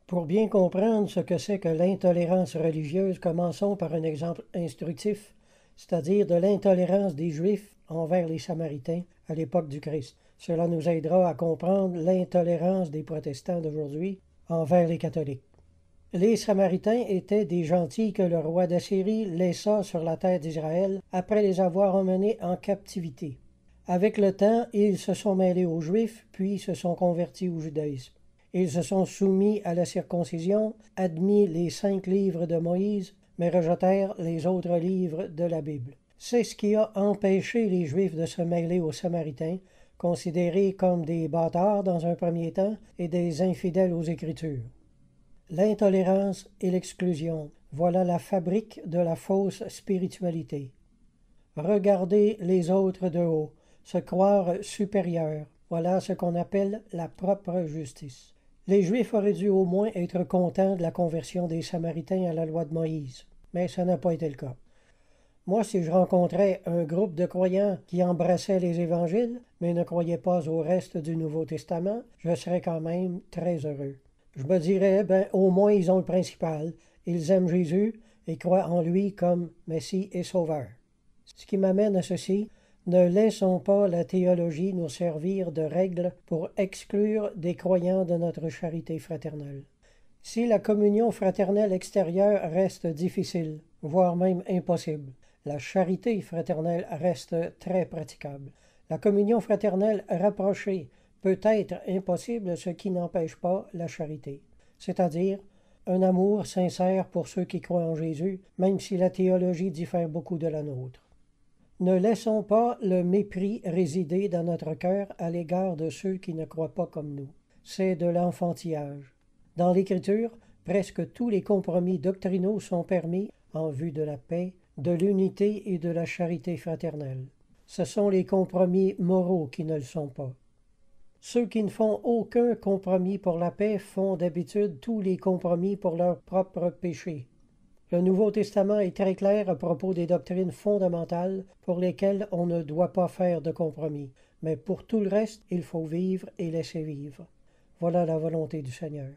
Pour bien comprendre ce que c'est que l'intolérance religieuse, commençons par un exemple instructif, c'est-à-dire de l'intolérance des Juifs envers les Samaritains à l'époque du Christ. Cela nous aidera à comprendre l'intolérance des protestants d'aujourd'hui envers les catholiques. Les Samaritains étaient des gentils que le roi d'Assyrie laissa sur la terre d'Israël après les avoir emmenés en captivité. Avec le temps, ils se sont mêlés aux Juifs, puis se sont convertis au judaïsme. Ils se sont soumis à la circoncision, admis les 5 livres de Moïse, mais rejetèrent les autres livres de la Bible. C'est ce qui a empêché les Juifs de se mêler aux Samaritains, considérés comme des bâtards dans un premier temps et des infidèles aux Écritures. L'intolérance et l'exclusion, voilà la fabrique de la fausse spiritualité. Regarder les autres de haut, se croire supérieur, voilà ce qu'on appelle la propre justice. Les Juifs auraient dû au moins être contents de la conversion des Samaritains à la loi de Moïse, mais ça n'a pas été le cas. Moi, si je rencontrais un groupe de croyants qui embrassaient les évangiles, mais ne croyaient pas au reste du Nouveau Testament, je serais quand même très heureux. Je me dirais, au moins ils ont le principal. Ils aiment Jésus et croient en lui comme Messie et Sauveur. Ce qui m'amène à ceci, ne laissons pas la théologie nous servir de règle pour exclure des croyants de notre charité fraternelle. Si la communion fraternelle extérieure reste difficile, voire même impossible, la charité fraternelle reste très praticable. La communion fraternelle rapprochée peut être impossible, ce qui n'empêche pas la charité, c'est-à-dire un amour sincère pour ceux qui croient en Jésus, même si la théologie diffère beaucoup de la nôtre. Ne laissons pas le mépris résider dans notre cœur à l'égard de ceux qui ne croient pas comme nous. C'est de l'enfantillage. Dans l'Écriture, presque tous les compromis doctrinaux sont permis en vue de la paix, de l'unité et de la charité fraternelle. Ce sont les compromis moraux qui ne le sont pas. Ceux qui ne font aucun compromis pour la paix font d'habitude tous les compromis pour leur propre péché. Le Nouveau Testament est très clair à propos des doctrines fondamentales pour lesquelles on ne doit pas faire de compromis, mais pour tout le reste, il faut vivre et laisser vivre. Voilà la volonté du Seigneur.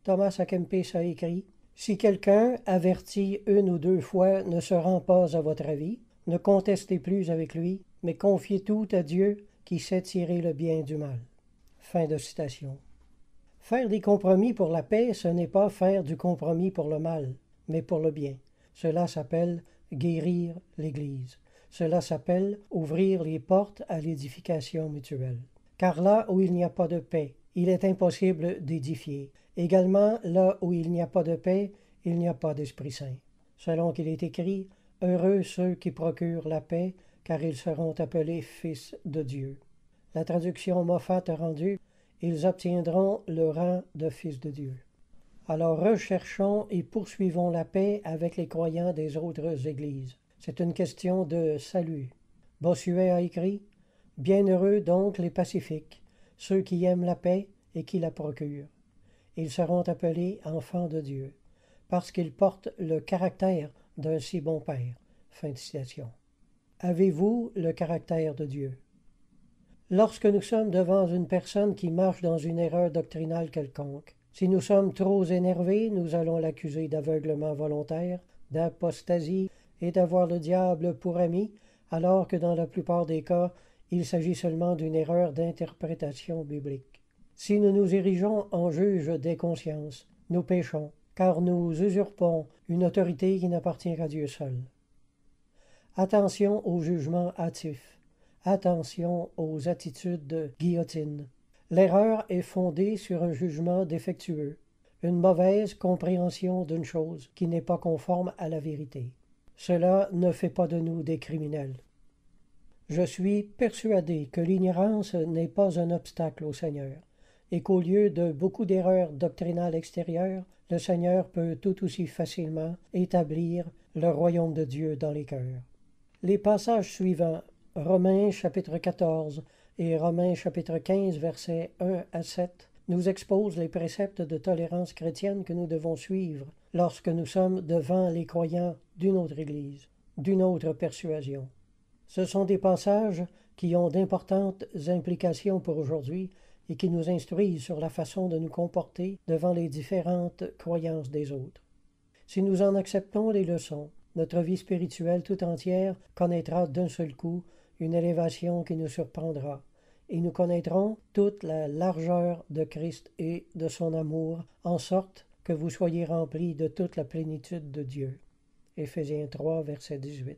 Thomas à Kempis a écrit « Si quelqu'un, averti 1 ou 2 fois, ne se rend pas à votre avis, ne contestez plus avec lui, mais confiez tout à Dieu qui sait tirer le bien du mal. » Fin de citation. Faire des compromis pour la paix, ce n'est pas faire du compromis pour le mal, mais pour le bien. Cela s'appelle guérir l'Église. Cela s'appelle ouvrir les portes à l'édification mutuelle. Car là où il n'y a pas de paix, il est impossible d'édifier. Également, là où il n'y a pas de paix, il n'y a pas d'Esprit Saint. Selon qu'il est écrit, « Heureux ceux qui procurent la paix, car ils seront appelés fils de Dieu. » La traduction Moffat a rendu « Ils obtiendront le rang de fils de Dieu. » Alors recherchons et poursuivons la paix avec les croyants des autres églises. C'est une question de salut. Bossuet a écrit « Bienheureux donc les pacifiques, ceux qui aiment la paix et qui la procurent. Ils seront appelés enfants de Dieu, parce qu'ils portent le caractère d'un si bon Père. » Fin de citation. Avez-vous le caractère de Dieu? Lorsque nous sommes devant une personne qui marche dans une erreur doctrinale quelconque, si nous sommes trop énervés, nous allons l'accuser d'aveuglement volontaire, d'apostasie et d'avoir le diable pour ami, alors que dans la plupart des cas, il s'agit seulement d'une erreur d'interprétation biblique. Si nous nous érigeons en juges des consciences, nous péchons, car nous usurpons une autorité qui n'appartient qu'à Dieu seul. Attention aux jugements hâtifs. Attention aux attitudes de guillotine. L'erreur est fondée sur un jugement défectueux, une mauvaise compréhension d'une chose qui n'est pas conforme à la vérité. Cela ne fait pas de nous des criminels. Je suis persuadé que l'ignorance n'est pas un obstacle au Seigneur, et qu'au lieu de beaucoup d'erreurs doctrinales extérieures, le Seigneur peut tout aussi facilement établir le royaume de Dieu dans les cœurs. Les passages suivants, Romains chapitre 14 et Romains chapitre 15 versets 1 à 7, nous exposent les préceptes de tolérance chrétienne que nous devons suivre lorsque nous sommes devant les croyants d'une autre Église, d'une autre persuasion. Ce sont des passages qui ont d'importantes implications pour aujourd'hui et qui nous instruisent sur la façon de nous comporter devant les différentes croyances des autres. Si nous en acceptons les leçons, notre vie spirituelle tout entière connaîtra d'un seul coup une élévation qui nous surprendra, et nous connaîtrons toute la largeur de Christ et de son amour, en sorte que vous soyez remplis de toute la plénitude de Dieu. Éphésiens 3, verset 18.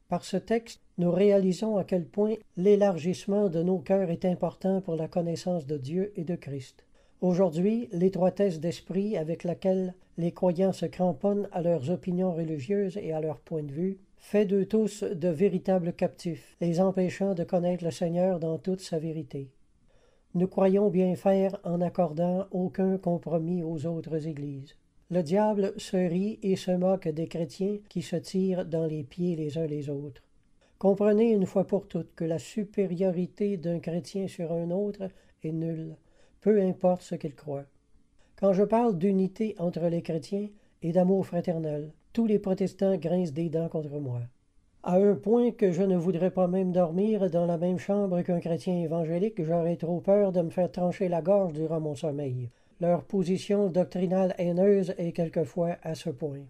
Par ce texte, nous réalisons à quel point l'élargissement de nos cœurs est important pour la connaissance de Dieu et de Christ. Aujourd'hui, l'étroitesse d'esprit avec laquelle les croyants se cramponnent à leurs opinions religieuses et à leurs points de vue fait d'eux tous de véritables captifs, les empêchant de connaître le Seigneur dans toute sa vérité. Nous croyons bien faire en n'accordant aucun compromis aux autres églises. Le diable se rit et se moque des chrétiens qui se tirent dans les pieds les uns les autres. Comprenez une fois pour toutes que la supériorité d'un chrétien sur un autre est nulle, peu importe ce qu'il croit. Quand je parle d'unité entre les chrétiens et d'amour fraternel, tous les protestants grincent des dents contre moi. À un point que je ne voudrais pas même dormir dans la même chambre qu'un chrétien évangélique, j'aurais trop peur de me faire trancher la gorge durant mon sommeil. Leur position doctrinale haineuse est quelquefois à ce point.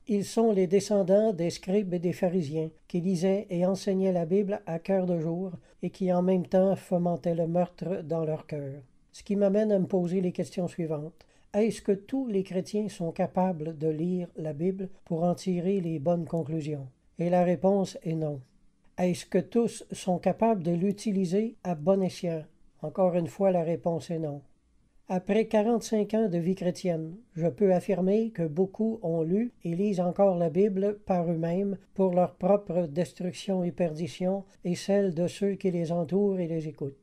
Ils sont les descendants des scribes et des pharisiens, qui lisaient et enseignaient la Bible à cœur de jour et qui en même temps fomentaient le meurtre dans leur cœur. Ce qui m'amène à me poser les questions suivantes. Est-ce que tous les chrétiens sont capables de lire la Bible pour en tirer les bonnes conclusions? Et la réponse est non. Est-ce que tous sont capables de l'utiliser à bon escient? Encore une fois, la réponse est non. Après 45 ans de vie chrétienne, je peux affirmer que beaucoup ont lu et lisent encore la Bible par eux-mêmes pour leur propre destruction et perdition et celle de ceux qui les entourent et les écoutent.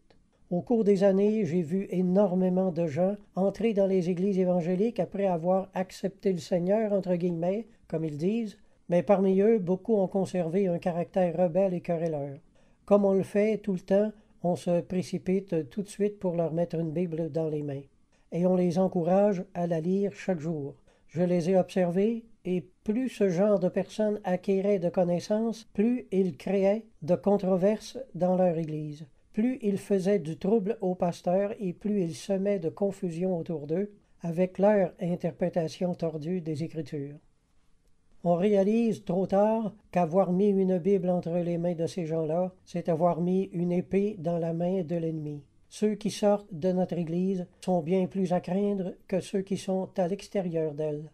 Au cours des années, j'ai vu énormément de gens entrer dans les églises évangéliques après avoir accepté le Seigneur, entre guillemets, comme ils disent, mais parmi eux, beaucoup ont conservé un caractère rebelle et querelleur. Comme on le fait tout le temps, on se précipite tout de suite pour leur mettre une Bible dans les mains. Et on les encourage à la lire chaque jour. Je les ai observés, et plus ce genre de personnes acquéraient de connaissances, plus ils créaient de controverses dans leur Église. Plus ils faisaient du trouble aux pasteurs et plus ils semaient de confusion autour d'eux avec leur interprétation tordue des Écritures. On réalise trop tard qu'avoir mis une Bible entre les mains de ces gens-là, c'est avoir mis une épée dans la main de l'ennemi. Ceux qui sortent de notre Église sont bien plus à craindre que ceux qui sont à l'extérieur d'elle.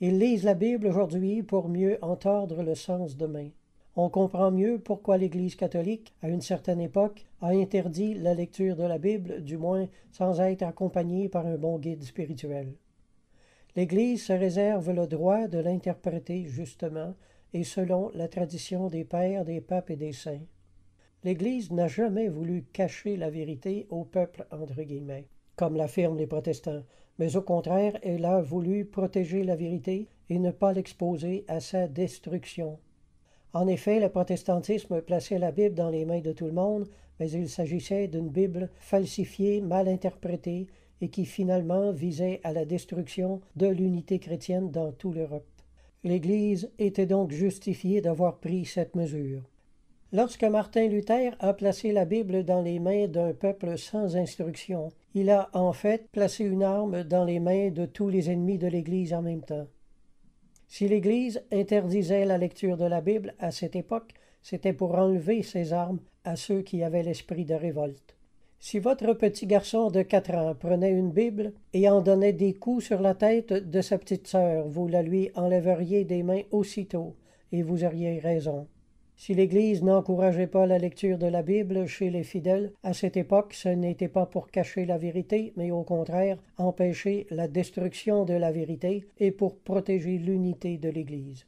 Ils lisent la Bible aujourd'hui pour mieux en tordre le sens demain. On comprend mieux pourquoi l'Église catholique, à une certaine époque, a interdit la lecture de la Bible, du moins sans être accompagnée par un bon guide spirituel. L'Église se réserve le droit de l'interpréter justement et selon la tradition des pères, des papes et des saints. L'Église n'a jamais voulu cacher la vérité au peuple, entre guillemets, comme l'affirment les protestants, mais au contraire, elle a voulu protéger la vérité et ne pas l'exposer à sa destruction. En effet, le protestantisme plaçait la Bible dans les mains de tout le monde, mais il s'agissait d'une Bible falsifiée, mal interprétée, et qui finalement visait à la destruction de l'unité chrétienne dans toute l'Europe. L'Église était donc justifiée d'avoir pris cette mesure. Lorsque Martin Luther a placé la Bible dans les mains d'un peuple sans instruction, il a en fait placé une arme dans les mains de tous les ennemis de l'Église en même temps. Si l'Église interdisait la lecture de la Bible à cette époque, c'était pour enlever ces armes à ceux qui avaient l'esprit de révolte. Si votre petit garçon de 4 ans prenait une Bible et en donnait des coups sur la tête de sa petite sœur, vous la lui enlèveriez des mains aussitôt, et vous auriez raison. Si l'Église n'encourageait pas la lecture de la Bible chez les fidèles, à cette époque, ce n'était pas pour cacher la vérité, mais au contraire, empêcher la destruction de la vérité et pour protéger l'unité de l'Église.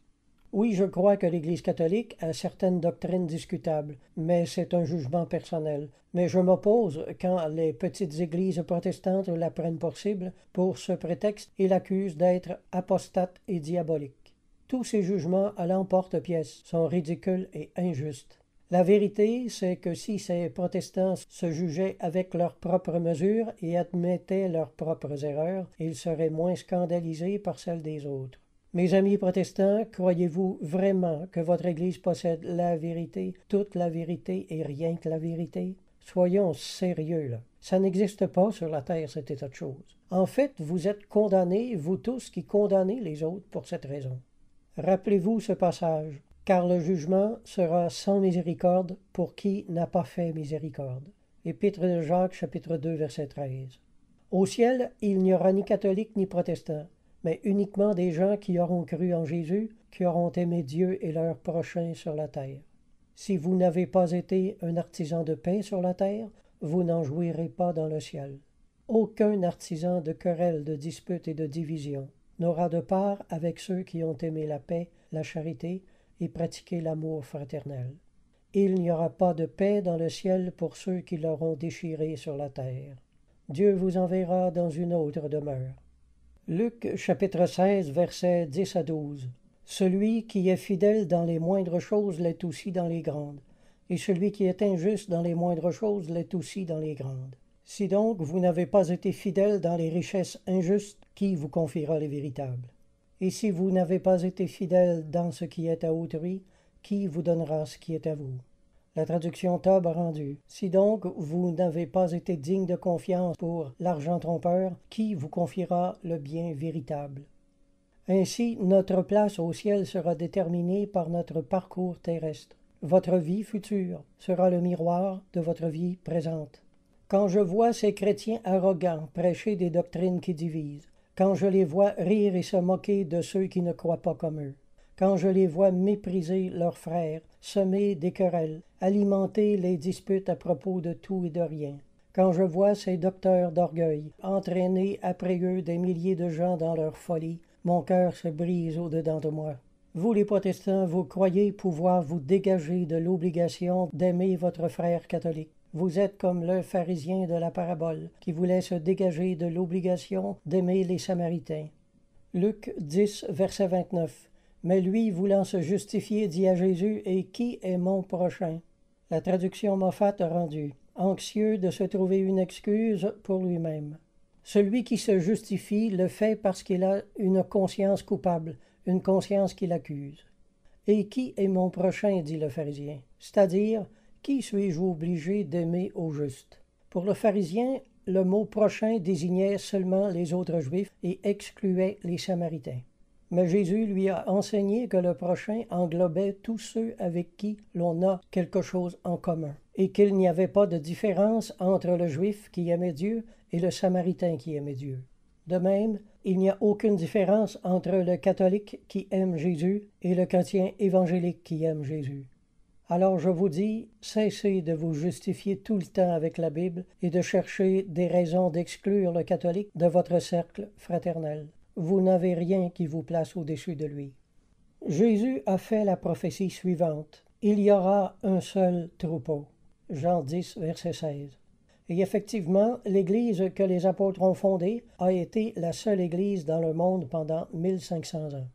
Oui, je crois que l'Église catholique a certaines doctrines discutables, mais c'est un jugement personnel. Mais je m'oppose quand les petites églises protestantes la prennent pour cible pour ce prétexte et l'accusent d'être apostate et diabolique. Tous ces jugements à l'emporte-pièce sont ridicules et injustes. La vérité, c'est que si ces protestants se jugeaient avec leurs propres mesures et admettaient leurs propres erreurs, ils seraient moins scandalisés par celles des autres. Mes amis protestants, croyez-vous vraiment que votre Église possède la vérité, toute la vérité et rien que la vérité? Soyons sérieux, là. Ça n'existe pas sur la terre, cet état de choses. En fait, vous êtes condamnés, vous tous qui condamnez les autres pour cette raison. Rappelez-vous ce passage, car le jugement sera sans miséricorde pour qui n'a pas fait miséricorde. Épître de Jacques, chapitre 2, verset 13. Au ciel, il n'y aura ni catholiques ni protestants, mais uniquement des gens qui auront cru en Jésus, qui auront aimé Dieu et leur prochain sur la terre. Si vous n'avez pas été un artisan de paix sur la terre, vous n'en jouirez pas dans le ciel. Aucun artisan de querelles, de disputes et de divisions n'aura de part avec ceux qui ont aimé la paix, la charité et pratiqué l'amour fraternel. Il n'y aura pas de paix dans le ciel pour ceux qui l'auront déchiré sur la terre. Dieu vous enverra dans une autre demeure. Luc chapitre 16, versets 10 à 12. Celui qui est fidèle dans les moindres choses l'est aussi dans les grandes, et celui qui est injuste dans les moindres choses l'est aussi dans les grandes. Si donc vous n'avez pas été fidèle dans les richesses injustes, qui vous confiera les véritables? Et si vous n'avez pas été fidèle dans ce qui est à autrui, qui vous donnera ce qui est à vous? La traduction Tob a rendu. Si donc vous n'avez pas été digne de confiance pour l'argent trompeur, qui vous confiera le bien véritable? Ainsi, notre place au ciel sera déterminée par notre parcours terrestre. Votre vie future sera le miroir de votre vie présente. Quand je vois ces chrétiens arrogants prêcher des doctrines qui divisent, quand je les vois rire et se moquer de ceux qui ne croient pas comme eux, quand je les vois mépriser leurs frères, semer des querelles, alimenter les disputes à propos de tout et de rien, quand je vois ces docteurs d'orgueil entraîner après eux des milliers de gens dans leur folie, mon cœur se brise au-dedans de moi. Vous les protestants, vous croyez pouvoir vous dégager de l'obligation d'aimer votre frère catholique. Vous êtes comme le pharisien de la parabole, qui voulait se dégager de l'obligation d'aimer les Samaritains. Luc 10, verset 29. Mais lui, voulant se justifier, dit à Jésus, « Et qui est mon prochain ?» La traduction Moffat a rendu, anxieux de se trouver une excuse pour lui-même. Celui qui se justifie le fait parce qu'il a une conscience coupable, une conscience qui l'accuse. « Et qui est mon prochain ?» dit le pharisien, c'est-à-dire, qui suis-je obligé d'aimer au juste? Pour le pharisien, le mot prochain désignait seulement les autres juifs et excluait les Samaritains. Mais Jésus lui a enseigné que le prochain englobait tous ceux avec qui l'on a quelque chose en commun, et qu'il n'y avait pas de différence entre le juif qui aimait Dieu et le Samaritain qui aimait Dieu. De même, il n'y a aucune différence entre le catholique qui aime Jésus et le chrétien évangélique qui aime Jésus. Alors je vous dis, cessez de vous justifier tout le temps avec la Bible et de chercher des raisons d'exclure le catholique de votre cercle fraternel. Vous n'avez rien qui vous place au-dessus de lui. Jésus a fait la prophétie suivante. Il y aura un seul troupeau. Jean 10, verset 16. Et effectivement, l'Église que les apôtres ont fondée a été la seule Église dans le monde pendant 1500 ans.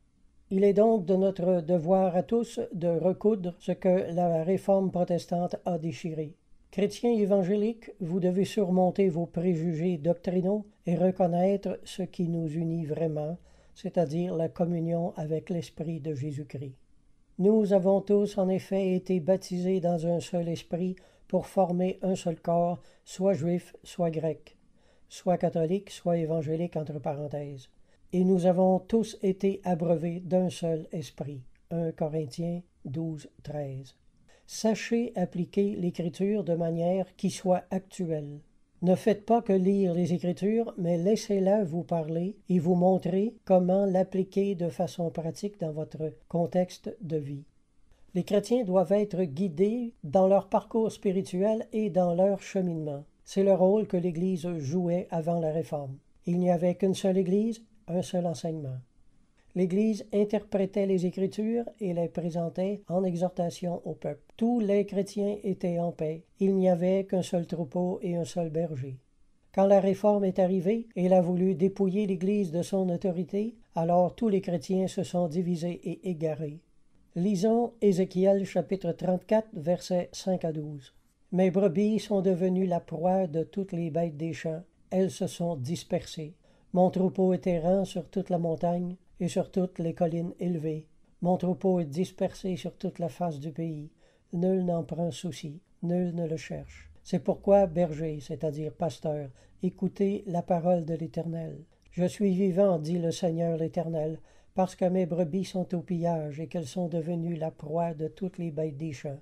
Il est donc de notre devoir à tous de recoudre ce que la réforme protestante a déchiré. Chrétiens évangéliques, vous devez surmonter vos préjugés doctrinaux et reconnaître ce qui nous unit vraiment, c'est-à-dire la communion avec l'Esprit de Jésus-Christ. Nous avons tous en effet été baptisés dans un seul esprit pour former un seul corps, soit juif, soit grec, soit catholique, soit évangélique entre parenthèses. Et nous avons tous été abreuvés d'un seul esprit. 1 Corinthiens 12, 13. Sachez appliquer l'Écriture de manière qui soit actuelle. Ne faites pas que lire les Écritures, mais laissez-la vous parler et vous montrer comment l'appliquer de façon pratique dans votre contexte de vie. Les chrétiens doivent être guidés dans leur parcours spirituel et dans leur cheminement. C'est le rôle que l'Église jouait avant la Réforme. Il n'y avait qu'une seule Église, un seul enseignement. L'Église interprétait les Écritures et les présentait en exhortation au peuple. Tous les chrétiens étaient en paix. Il n'y avait qu'un seul troupeau et un seul berger. Quand la Réforme est arrivée, elle a voulu dépouiller l'Église de son autorité, alors tous les chrétiens se sont divisés et égarés. Lisons Ézéchiel chapitre 34, versets 5 à 12. « Mes brebis sont devenues la proie de toutes les bêtes des champs. Elles se sont dispersées. Mon troupeau est errant sur toute la montagne et sur toutes les collines élevées. Mon troupeau est dispersé sur toute la face du pays. Nul n'en prend souci, nul ne le cherche. C'est pourquoi, berger, c'est-à-dire pasteur, écoutez la parole de l'Éternel. Je suis vivant, dit le Seigneur l'Éternel, parce que mes brebis sont au pillage et qu'elles sont devenues la proie de toutes les bêtes des champs.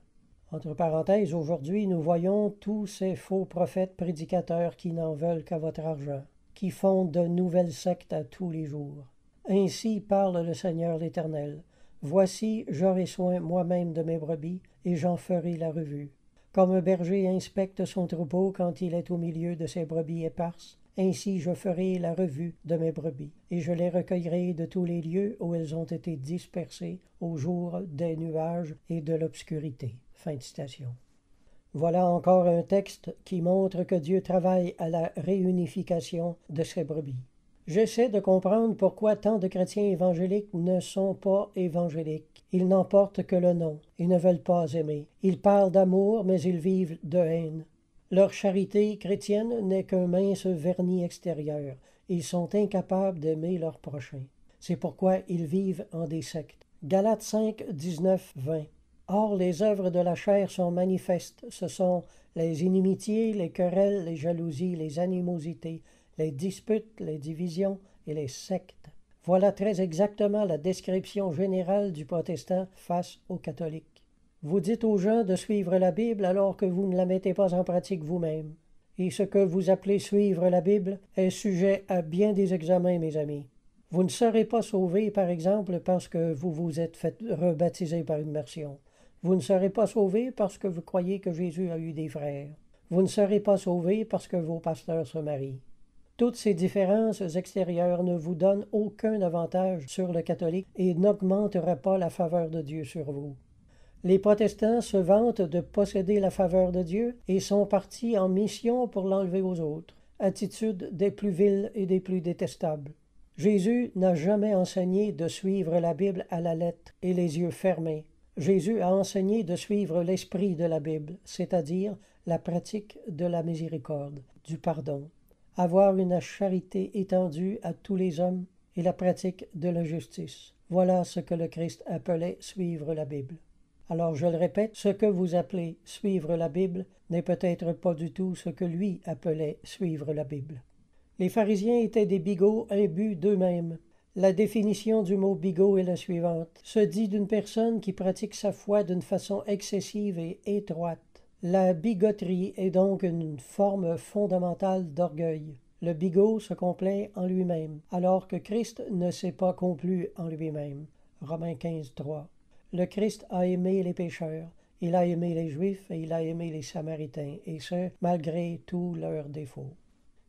Entre parenthèses, aujourd'hui, nous voyons tous ces faux prophètes prédicateurs qui n'en veulent qu'à votre argent, qui fondent de nouvelles sectes à tous les jours. Ainsi parle le Seigneur l'Éternel. Voici, j'aurai soin moi-même de mes brebis, et j'en ferai la revue. Comme un berger inspecte son troupeau quand il est au milieu de ses brebis éparses, ainsi je ferai la revue de mes brebis, et je les recueillerai de tous les lieux où elles ont été dispersées au jour des nuages et de l'obscurité. Fin de citation. Voilà encore un texte qui montre que Dieu travaille à la réunification de ses brebis. J'essaie de comprendre pourquoi tant de chrétiens évangéliques ne sont pas évangéliques. Ils n'en portent que le nom. Ils ne veulent pas aimer. Ils parlent d'amour, mais ils vivent de haine. Leur charité chrétienne n'est qu'un mince vernis extérieur. Ils sont incapables d'aimer leur prochain. C'est pourquoi ils vivent en des sectes. Galates 5, 19, 20. Or, les œuvres de la chair sont manifestes. Ce sont les inimitiés, les querelles, les jalousies, les animosités, les disputes, les divisions et les sectes. Voilà très exactement la description générale du protestant face aux catholiques. Vous dites aux gens de suivre la Bible alors que vous ne la mettez pas en pratique vous-même. Et ce que vous appelez suivre la Bible est sujet à bien des examens, mes amis. Vous ne serez pas sauvés, par exemple, parce que vous vous êtes fait rebaptiser par immersion. Vous ne serez pas sauvés parce que vous croyez que Jésus a eu des frères. Vous ne serez pas sauvés parce que vos pasteurs se marient. Toutes ces différences extérieures ne vous donnent aucun avantage sur le catholique et n'augmentera pas la faveur de Dieu sur vous. Les protestants se vantent de posséder la faveur de Dieu et sont partis en mission pour l'enlever aux autres, attitude des plus viles et des plus détestables. Jésus n'a jamais enseigné de suivre la Bible à la lettre et les yeux fermés. Jésus a enseigné de suivre l'esprit de la Bible, c'est-à-dire la pratique de la miséricorde, du pardon, avoir une charité étendue à tous les hommes et la pratique de la justice. Voilà ce que le Christ appelait suivre la Bible. Alors je le répète, ce que vous appelez suivre la Bible n'est peut-être pas du tout ce que lui appelait suivre la Bible. Les pharisiens étaient des bigots imbus d'eux-mêmes. La définition du mot bigot est la suivante. Se dit d'une personne qui pratique sa foi d'une façon excessive et étroite. La bigoterie est donc une forme fondamentale d'orgueil. Le bigot se complaît en lui-même, alors que Christ ne s'est pas complu en lui-même. Romains 15, 3. Le Christ a aimé les pécheurs, il a aimé les Juifs et il a aimé les Samaritains, et ce, malgré tous leurs défauts.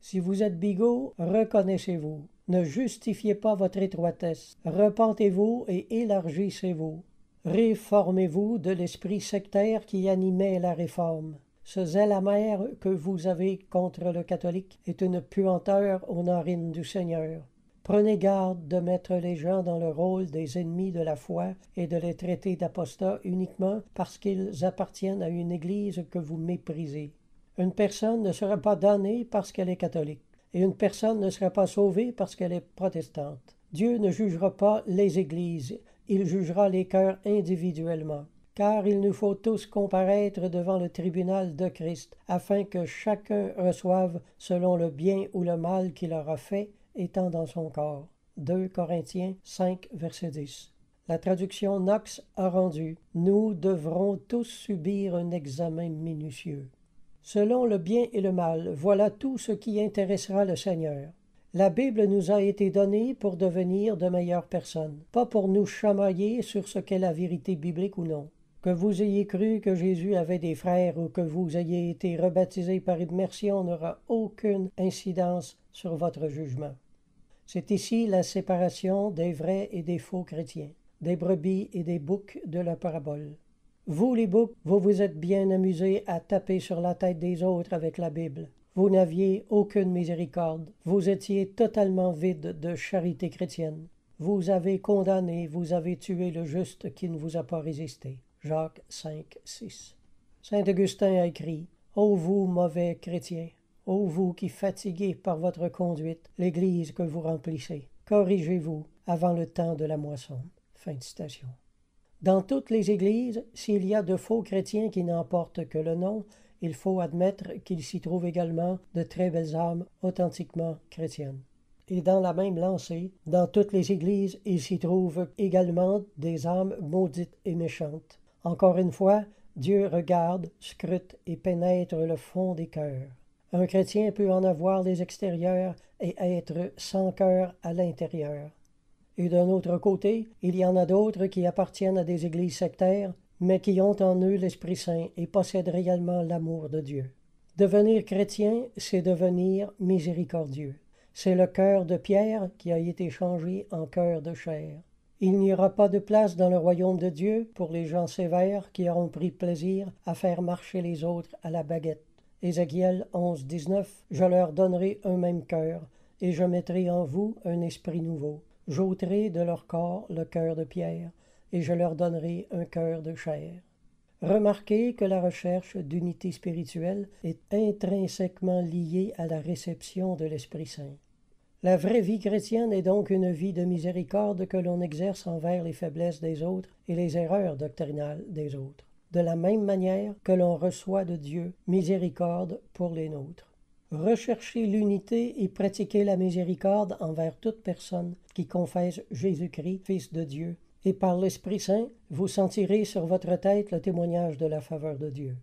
Si vous êtes bigot, reconnaissez-vous. Ne justifiez pas votre étroitesse. Repentez-vous et élargissez-vous. Réformez-vous de l'esprit sectaire qui animait la réforme. Ce zèle amer que vous avez contre le catholique est une puanteur aux narines du Seigneur. Prenez garde de mettre les gens dans le rôle des ennemis de la foi et de les traiter d'apostats uniquement parce qu'ils appartiennent à une Église que vous méprisez. Une personne ne sera pas damnée parce qu'elle est catholique, et une personne ne sera pas sauvée parce qu'elle est protestante. Dieu ne jugera pas les Églises, il jugera les cœurs individuellement. Car il nous faut tous comparaître devant le tribunal de Christ, afin que chacun reçoive selon le bien ou le mal qu'il aura fait, étant dans son corps. 2 Corinthiens 5, verset 10. La traduction Knox a rendu « Nous devrons tous subir un examen minutieux ». Selon le bien et le mal, voilà tout ce qui intéressera le Seigneur. La Bible nous a été donnée pour devenir de meilleures personnes, pas pour nous chamailler sur ce qu'est la vérité biblique ou non. Que vous ayez cru que Jésus avait des frères ou que vous ayez été rebaptisé par immersion n'aura aucune incidence sur votre jugement. C'est ici la séparation des vrais et des faux chrétiens, des brebis et des boucs de la parabole. Vous, les boucs, vous vous êtes bien amusés à taper sur la tête des autres avec la Bible. Vous n'aviez aucune miséricorde. Vous étiez totalement vide de charité chrétienne. Vous avez condamné, vous avez tué le juste qui ne vous a pas résisté. Jacques 5, 6. Saint Augustin a écrit « Ô vous, mauvais chrétiens, ô vous qui fatiguez par votre conduite l'Église que vous remplissez, corrigez-vous avant le temps de la moisson. » Fin de citation. Dans toutes les églises, s'il y a de faux chrétiens qui n'emportent que le nom, il faut admettre qu'il s'y trouve également de très belles âmes authentiquement chrétiennes. Et dans la même lancée, dans toutes les églises, il s'y trouve également des âmes maudites et méchantes. Encore une fois, Dieu regarde, scrute et pénètre le fond des cœurs. Un chrétien peut en avoir les extérieurs et être sans cœur à l'intérieur. Et d'un autre côté, il y en a d'autres qui appartiennent à des églises sectaires, mais qui ont en eux l'Esprit Saint et possèdent réellement l'amour de Dieu. Devenir chrétien, c'est devenir miséricordieux. C'est le cœur de pierre qui a été changé en cœur de chair. Il n'y aura pas de place dans le royaume de Dieu pour les gens sévères qui auront pris plaisir à faire marcher les autres à la baguette. Ézéchiel 11, 19 « Je leur donnerai un même cœur, et je mettrai en vous un esprit nouveau. J'ôterai de leur corps le cœur de pierre, et je leur donnerai un cœur de chair. » Remarquez que la recherche d'unité spirituelle est intrinsèquement liée à la réception de l'Esprit Saint. La vraie vie chrétienne est donc une vie de miséricorde que l'on exerce envers les faiblesses des autres et les erreurs doctrinales des autres, de la même manière que l'on reçoit de Dieu miséricorde pour les nôtres. Recherchez l'unité et pratiquez la miséricorde envers toute personne qui confesse Jésus-Christ, Fils de Dieu, et par l'Esprit Saint, vous sentirez sur votre tête le témoignage de la faveur de Dieu.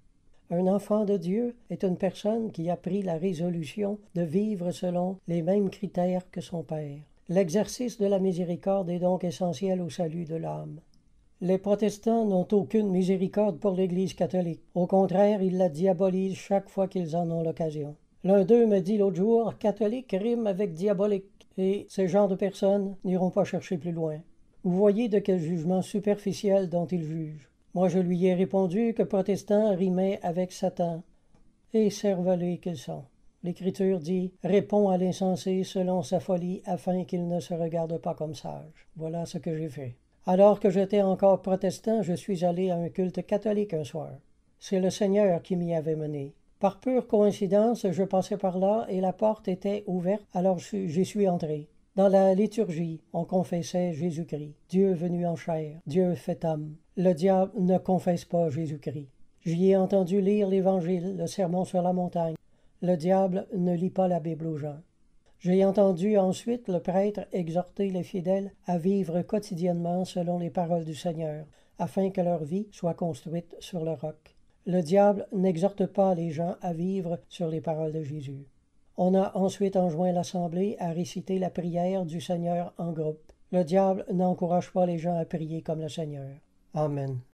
Un enfant de Dieu est une personne qui a pris la résolution de vivre selon les mêmes critères que son Père. L'exercice de la miséricorde est donc essentiel au salut de l'âme. Les protestants n'ont aucune miséricorde pour l'Église catholique. Au contraire, ils la diabolisent chaque fois qu'ils en ont l'occasion. L'un d'eux me dit l'autre jour « catholique rime avec diabolique » et ces genres de personnes n'iront pas chercher plus loin. Vous voyez de quel jugement superficiel dont ils jugent. Moi, je lui ai répondu que protestant rimait avec Satan. Et cervelés qu'ils sont. L'Écriture dit « Réponds à l'insensé selon sa folie, afin qu'il ne se regarde pas comme sage. » Voilà ce que j'ai fait. Alors que j'étais encore protestant, je suis allé à un culte catholique un soir. C'est le Seigneur qui m'y avait mené. Par pure coïncidence, je passais par là et la porte était ouverte, alors j'y suis entré. Dans la liturgie, on confessait Jésus-Christ, Dieu venu en chair, Dieu fait homme. Le diable ne confesse pas Jésus-Christ. J'y ai entendu lire l'Évangile, le Sermon sur la montagne. Le diable ne lit pas la Bible aux gens. J'ai entendu ensuite le prêtre exhorter les fidèles à vivre quotidiennement selon les paroles du Seigneur, afin que leur vie soit construite sur le roc. Le diable n'exhorte pas les gens à vivre sur les paroles de Jésus. On a ensuite enjoint l'Assemblée à réciter la prière du Seigneur en groupe. Le diable n'encourage pas les gens à prier comme le Seigneur. Amen.